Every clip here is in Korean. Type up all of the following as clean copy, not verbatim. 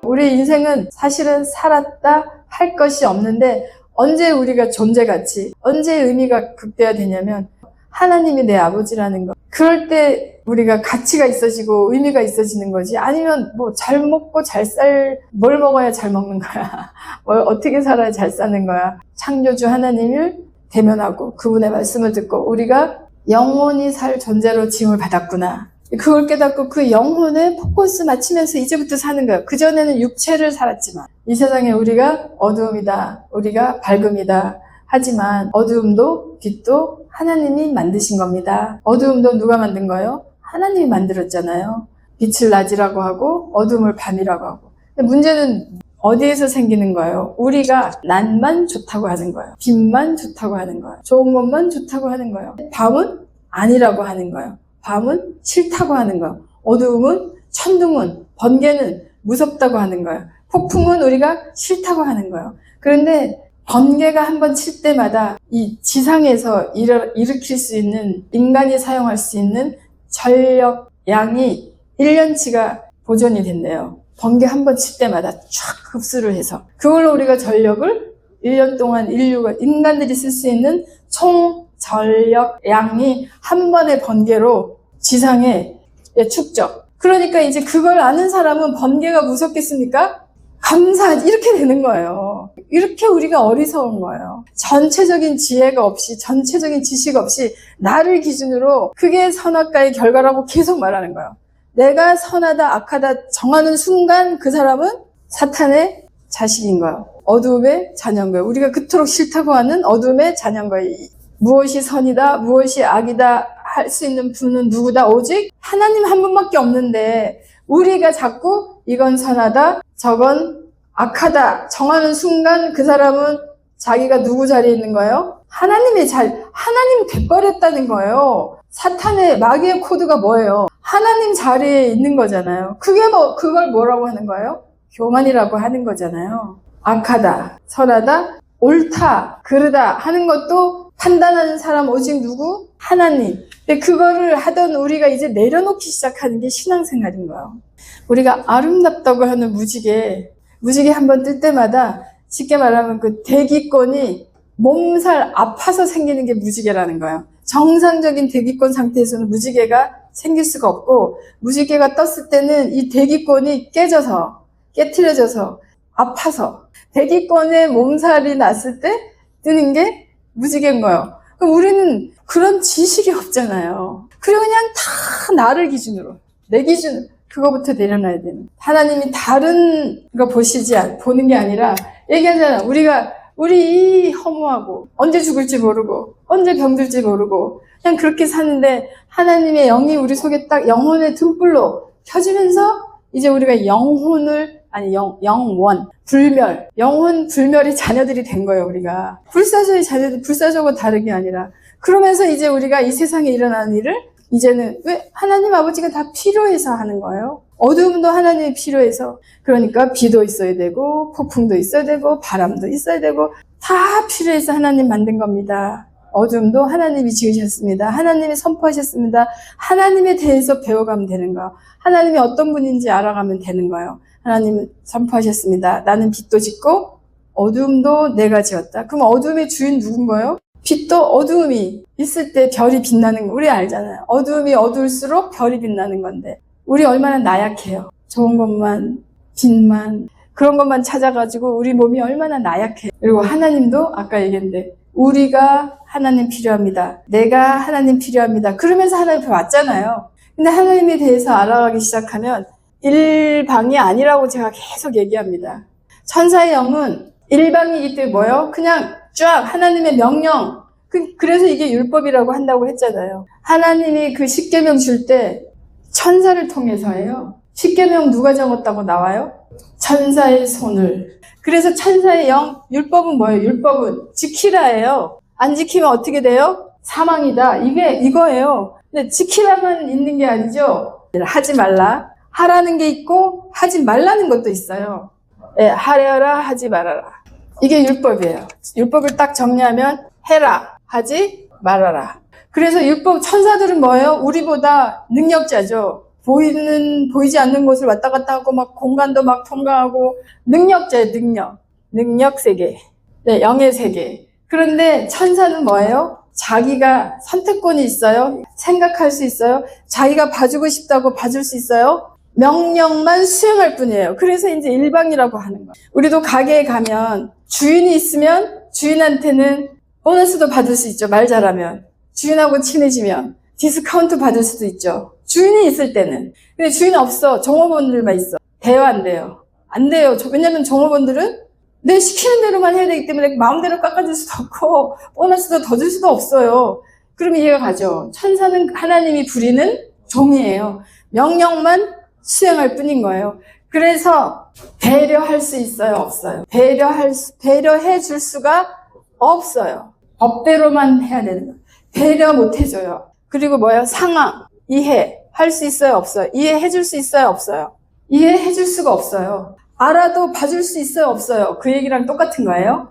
우리 인생은 사실은 살았다 할 것이 없는데 언제 우리가 존재가치, 언제 의미가 극대화되냐면 하나님이 내 아버지라는 거. 그럴 때 우리가 가치가 있어지고 의미가 있어지는 거지. 아니면 뭐 잘 먹고 뭘 먹어야 잘 먹는 거야. 뭘 어떻게 살아야 잘 사는 거야. 창조주 하나님을 대면하고 그분의 말씀을 듣고 우리가 영원히 살 존재로 지음을 받았구나. 그걸 깨닫고 그 영혼에 포커스 맞추면서 이제부터 사는 거예요. 그전에는 육체를 살았지만 이 세상에 우리가 어두움이다. 우리가 밝음이다. 하지만 어두움도 빛도 하나님이 만드신 겁니다. 어두움도 누가 만든 거예요? 하나님이 만들었잖아요. 빛을 낮이라고 하고 어둠을 밤이라고 하고. 근데 문제는 어디에서 생기는 거예요? 우리가 낮만 좋다고 하는 거예요. 빛만 좋다고 하는 거예요. 좋은 것만 좋다고 하는 거예요. 밤은 아니라고 하는 거예요. 밤은 싫다고 하는 거예요. 어두움은, 천둥은, 번개는 무섭다고 하는 거예요. 폭풍은 우리가 싫다고 하는 거예요. 그런데 번개가 한번 칠 때마다 이 지상에서 일으킬 수 있는, 인간이 사용할 수 있는 전력 양이 1년치가 보존이 된대요. 번개 한번 칠 때마다 쫙 흡수를 해서 그걸로 우리가 전력을 1년 동안 인간들이 쓸 수 있는 총 전력 양이 한 번의 번개로 지상에 축적. 그러니까 이제 그걸 아는 사람은 번개가 무섭겠습니까? 이렇게 되는 거예요. 이렇게 우리가 어리석은 거예요. 전체적인 지혜가 없이, 전체적인 지식 없이 나를 기준으로 그게 선악과의 결과라고 계속 말하는 거예요. 내가 선하다 악하다 정하는 순간 그 사람은 사탄의 자식인 거예요. 어두움의 자녀인 거예요. 우리가 그토록 싫다고 하는 어두움의 자녀인 거예요. 무엇이 선이다 무엇이 악이다 할 수 있는 분은 누구다? 오직 하나님 한 분밖에 없는데 우리가 자꾸 이건 선하다 저건 악하다 정하는 순간 그 사람은 자기가 누구 자리에 있는 거예요? 하나님 돼버렸다는 거예요. 사탄의 마귀의 코드가 뭐예요? 하나님 자리에 있는 거잖아요. 그걸 뭐라고 하는 거예요? 교만이라고 하는 거잖아요. 악하다, 선하다, 옳다, 그르다 하는 것도 판단하는 사람 오직 누구? 하나님. 근데 그거를 하던 우리가 이제 내려놓기 시작하는 게 신앙생활인 거예요. 우리가 아름답다고 하는 무지개 한번 뜰 때마다 쉽게 말하면 그 대기권이 몸살 아파서 생기는 게 무지개라는 거예요. 정상적인 대기권 상태에서는 무지개가 생길 수가 없고 무지개가 떴을 때는 이 대기권이 깨트려져서 아파서 대기권에 몸살이 났을 때 뜨는 게 무지개인 거예요. 그럼 우리는 그런 지식이 없잖아요. 그리고 그냥 다 나를 기준으로 내 기준 그거부터 내려놔야 되는. 하나님이 다른 거 보는 게 아니라 얘기하잖아. 우리 허무하고 언제 죽을지 모르고 언제 병들지 모르고 그냥 그렇게 사는데 하나님의 영이 우리 속에 딱 영혼의 등불로 켜지면서 이제 우리가 영혼 불멸의 자녀들이 된 거예요, 우리가. 불사조의 자녀들, 불사조고 다른 게 아니라. 그러면서 이제 우리가 이 세상에 일어나는 일을 이제는 왜 하나님 아버지가 다 필요해서 하는 거예요? 어두움도 하나님이 필요해서. 그러니까 비도 있어야 되고, 폭풍도 있어야 되고, 바람도 있어야 되고, 다 필요해서 하나님 만든 겁니다. 어둠도 하나님이 지으셨습니다. 하나님이 선포하셨습니다. 하나님에 대해서 배워가면 되는 거예요. 하나님이 어떤 분인지 알아가면 되는 거예요. 하나님 선포하셨습니다. 나는 빛도 짓고 어둠도 내가 지었다. 그럼 어둠의 주인 누군 거예요? 빛도 어두움이 있을 때 별이 빛나는 거 우리 알잖아요. 어두움이 어두울수록 별이 빛나는 건데 우리 얼마나 나약해요. 좋은 것만 빛만 그런 것만 찾아가지고 우리 몸이 얼마나 나약해요. 그리고 하나님도 아까 얘기했는데 우리가 하나님 필요합니다. 내가 하나님 필요합니다. 그러면서 하나님 앞에 왔잖아요. 근데 하나님에 대해서 알아가기 시작하면 일방이 아니라고 제가 계속 얘기합니다. 천사의 영은 일방이기 때문에 뭐예요? 그냥 쫙 하나님의 명령. 그래서 이게 율법이라고 한다고 했잖아요. 하나님이 그 십계명 줄 때 천사를 통해서 해요. 십계명 누가 적었다고 나와요? 천사의 손을. 그래서 천사의 영, 율법은 뭐예요? 율법은 지키라예요. 안 지키면 어떻게 돼요? 사망이다. 이거예요. 근데 지키라만 있는 게 아니죠. 하지 말라. 하라는 게 있고 하지 말라는 것도 있어요. 네, 하려라 하지 말아라. 이게 율법이에요. 율법을 딱 정리하면 해라 하지 말아라. 그래서 율법 천사들은 뭐예요? 우리보다 능력자죠. 보이지 않는 곳을 왔다 갔다 하고 막 공간도 막 통과하고 능력자의 능력 세계, 네, 영의 세계. 그런데 천사는 뭐예요? 자기가 선택권이 있어요. 생각할 수 있어요. 자기가 봐주고 싶다고 봐줄 수 있어요. 명령만 수행할 뿐이에요. 그래서 이제 일방이라고 하는 거예요. 우리도 가게에 가면 주인이 있으면 주인한테는 보너스도 받을 수 있죠. 말 잘하면. 주인하고 친해지면 디스카운트 받을 수도 있죠. 주인이 있을 때는. 근데 주인 없어. 종업원들만 있어. 대화 안 돼요. 안 돼요. 왜냐면 종업원들은 내 시키는 대로만 해야 되기 때문에 마음대로 깎아줄 수도 없고 보너스도 더 줄 수도 없어요. 그러면 이해가 가죠. 천사는 하나님이 부리는 종이에요. 명령만 수행할 뿐인 거예요. 그래서 배려할 수 있어요, 없어요? 배려해 줄 수가 없어요. 법대로만 해야 되는 거예요. 배려 못 해줘요. 그리고 뭐예요? 상황, 이해할 수 있어요, 없어요? 이해해 줄 수 있어요, 없어요? 이해해 줄 수가 없어요. 알아도 봐줄 수 있어요, 없어요? 그 얘기랑 똑같은 거예요.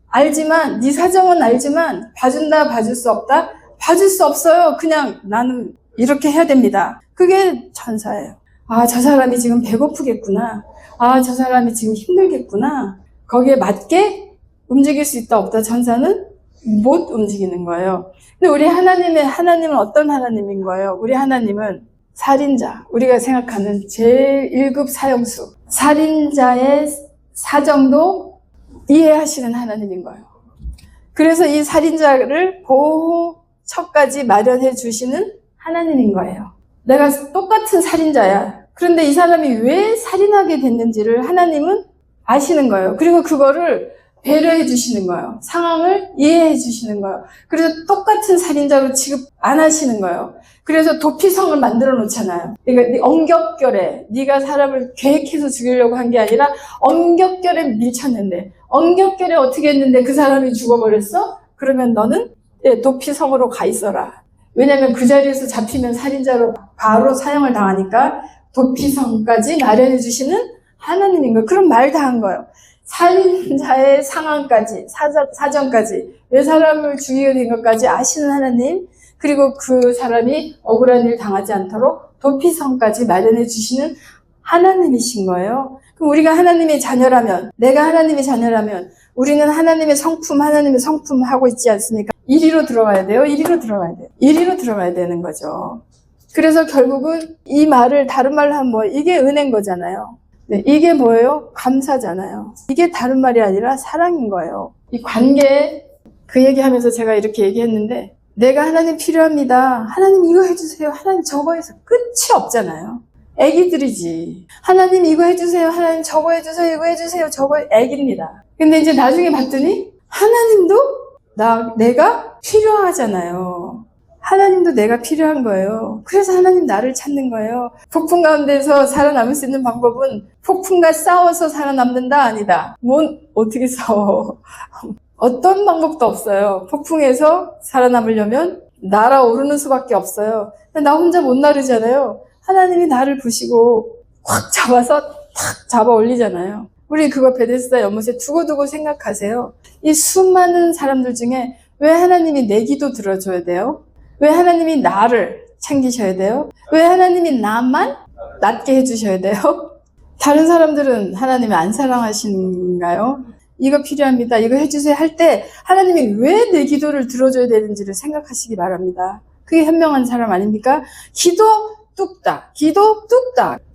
알지만, 네 사정은 알지만 봐준다, 봐줄 수 없다? 봐줄 수 없어요. 그냥 나는 이렇게 해야 됩니다. 그게 천사예요. 아, 저 사람이 지금 배고프겠구나. 아, 저 사람이 지금 힘들겠구나. 거기에 맞게 움직일 수 있다, 없다? 천사는 못 움직이는 거예요. 근데 우리 하나님은 어떤 하나님인 거예요? 우리 하나님은 살인자, 우리가 생각하는 제일 1급 사형수, 살인자의 사정도 이해하시는 하나님인 거예요. 그래서 이 살인자를 보호처까지 마련해 주시는 하나님인 거예요. 내가 똑같은 살인자야. 그런데 이 사람이 왜 살인하게 됐는지를 하나님은 아시는 거예요. 그리고 그거를 배려해 주시는 거예요. 상황을 이해해 주시는 거예요. 그래서 똑같은 살인자로 취급 안 하시는 거예요. 그래서 도피성을 만들어 놓잖아요. 그러니까 엉겹결에 네가 사람을 계획해서 죽이려고 한 게 아니라 엉겹결에 밀쳤는데 엉겹결에 어떻게 했는데 그 사람이 죽어버렸어? 그러면 너는 도피성으로 가 있어라. 왜냐하면 그 자리에서 잡히면 살인자로 바로 사형을 당하니까 도피성까지 마련해 주시는 하나님인 거예요. 그럼 말 다 한 거예요. 살인자의 상황까지, 사정까지, 왜 사람을 죽이게 된 것까지 아시는 하나님, 그리고 그 사람이 억울한 일 당하지 않도록 도피성까지 마련해 주시는 하나님이신 거예요. 그럼 우리가 하나님의 자녀라면, 내가 하나님의 자녀라면, 우리는 하나님의 성품 하고 있지 않습니까? 이리로 들어가야 돼요. 이리로 들어가야 되는 거죠. 그래서 결국은 이 말을 다른 말로 하면 뭐, 이게 은혜인 거잖아요. 네, 이게 뭐예요? 감사잖아요. 이게 다른 말이 아니라 사랑인 거예요. 이 관계, 그 얘기하면서 제가 이렇게 얘기했는데, 내가 하나님 필요합니다. 하나님 이거 해주세요. 하나님 저거 해서 끝이 없잖아요. 애기들이지. 하나님 이거 해주세요. 하나님 저거 해주세요. 이거 해주세요. 저거 애기입니다. 근데 이제 나중에 봤더니 하나님도 내가 필요하잖아요. 하나님도 내가 필요한 거예요. 그래서 하나님 나를 찾는 거예요. 폭풍 가운데서 살아남을 수 있는 방법은 폭풍과 싸워서 살아남는다? 아니다. 어떻게 싸워? 어떤 방법도 없어요. 폭풍에서 살아남으려면 날아오르는 수밖에 없어요. 나 혼자 못 나르잖아요. 하나님이 나를 부시고 확 잡아서 탁 잡아 올리잖아요. 우리 그거 베데스다 연못에 두고두고 생각하세요. 이 수많은 사람들 중에 왜 하나님이 내 기도 들어줘야 돼요? 왜 하나님이 나를 챙기셔야 돼요? 왜 하나님이 나만 낫게 해주셔야 돼요? 다른 사람들은 하나님이 안 사랑하시는가요? 이거 필요합니다. 이거 해주세요 할 때 하나님이 왜 내 기도를 들어줘야 되는지를 생각하시기 바랍니다. 그게 현명한 사람 아닙니까? 기도 뚝딱.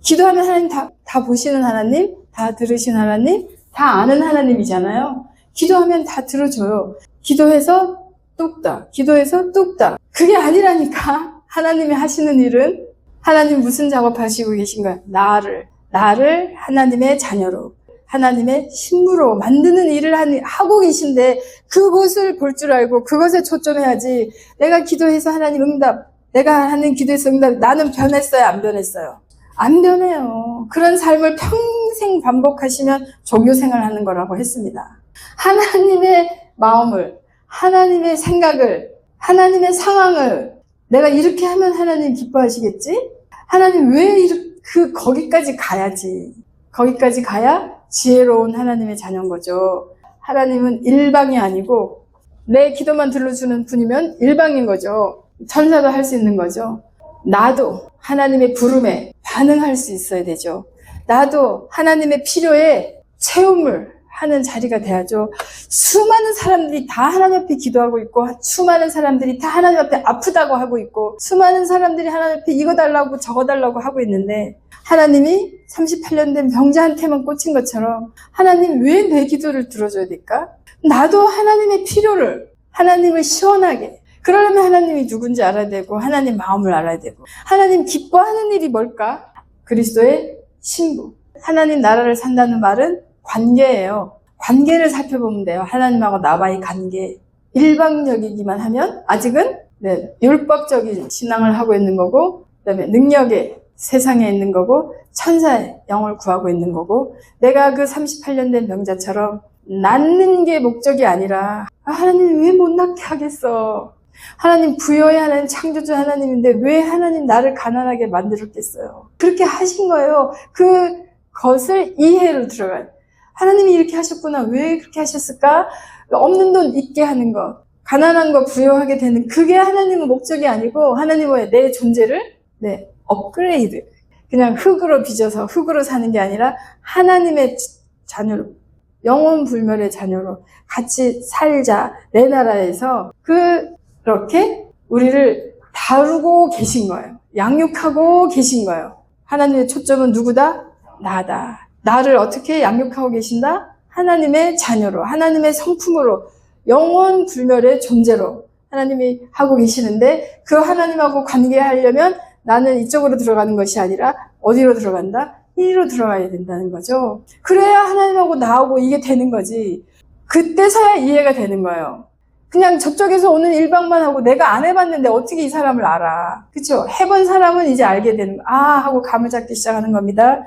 기도하면 하나님 다 보시는 하나님, 다 들으신 하나님, 다 아는 하나님이잖아요. 기도하면 다 들어줘요. 기도해서 뚝딱. 그게 아니라니까. 하나님이 하시는 일은 하나님 무슨 작업하시고 계신가요? 나를 하나님의 자녀로, 하나님의 신부로 만드는 일을 하고 계신데 그것을 볼 줄 알고 그것에 초점해야지. 내가 기도해서 하나님 응답, 내가 하는 기도해서 응답, 나는 변했어요? 안 변했어요? 안 변해요. 그런 삶을 평생 반복하시면 종교생활 하는 거라고 했습니다. 하나님의 마음을, 하나님의 생각을, 하나님의 상황을 내가 이렇게 하면 하나님 기뻐하시겠지? 하나님 왜 거기까지 가야지. 거기까지 가야 지혜로운 하나님의 자녀인 거죠. 하나님은 일방이 아니고 내 기도만 들어주는 분이면 일방인 거죠. 천사도 할 수 있는 거죠. 나도 하나님의 부름에 반응할 수 있어야 되죠. 나도 하나님의 필요에 체험을 하는 자리가 돼야죠. 수많은 사람들이 다 하나님 앞에 기도하고 있고, 수많은 사람들이 다 하나님 앞에 아프다고 하고 있고, 수많은 사람들이 하나님 앞에 이거 달라고 저거 달라고 하고 있는데, 하나님이 38년 된 병자한테만 꽂힌 것처럼 하나님 왜 내 기도를 들어줘야 될까? 나도 하나님의 필요를, 하나님을 시원하게, 그러려면 하나님이 누군지 알아야 되고, 하나님 마음을 알아야 되고, 하나님 기뻐하는 일이 뭘까? 그리스도의 신부. 하나님 나라를 산다는 말은 관계예요. 관계를 살펴보면 돼요. 하나님하고 나와의 관계. 일방적이기만 하면 아직은 율법적인 신앙을 하고 있는 거고, 그다음에 능력의 세상에 있는 거고, 천사의 영을 구하고 있는 거고, 내가 그 38년 된 병자처럼 낳는 게 목적이 아니라, 하나님 왜 못 낳게 하겠어? 하나님 부여의 하나님, 창조주 하나님인데 왜 하나님 나를 가난하게 만들었겠어요? 그렇게 하신 거예요. 그것을 이해로 들어가요. 하나님이 이렇게 하셨구나. 왜 그렇게 하셨을까? 없는 돈 있게 하는 것, 가난한 거 부여하게 되는, 그게 하나님의 목적이 아니고, 하나님의 내 존재를 업그레이드, 그냥 흙으로 빚어서 흙으로 사는 게 아니라 하나님의 자녀로, 영원 불멸의 자녀로 같이 살자. 내 나라에서 그렇게 우리를 다루고 계신 거예요. 양육하고 계신 거예요. 하나님의 초점은 누구다? 나다. 나를 어떻게 양육하고 계신다? 하나님의 자녀로, 하나님의 성품으로, 영원 불멸의 존재로 하나님이 하고 계시는데, 그 하나님하고 관계하려면 나는 이쪽으로 들어가는 것이 아니라 어디로 들어간다? 이리로 들어가야 된다는 거죠. 그래야 하나님하고 나하고 이게 되는 거지. 그때서야 이해가 되는 거예요. 그냥 저쪽에서 오는 일방만 하고 내가 안 해봤는데 어떻게 이 사람을 알아. 그쵸? 해본 사람은 이제 알게 되는, 하고 감을 잡기 시작하는 겁니다.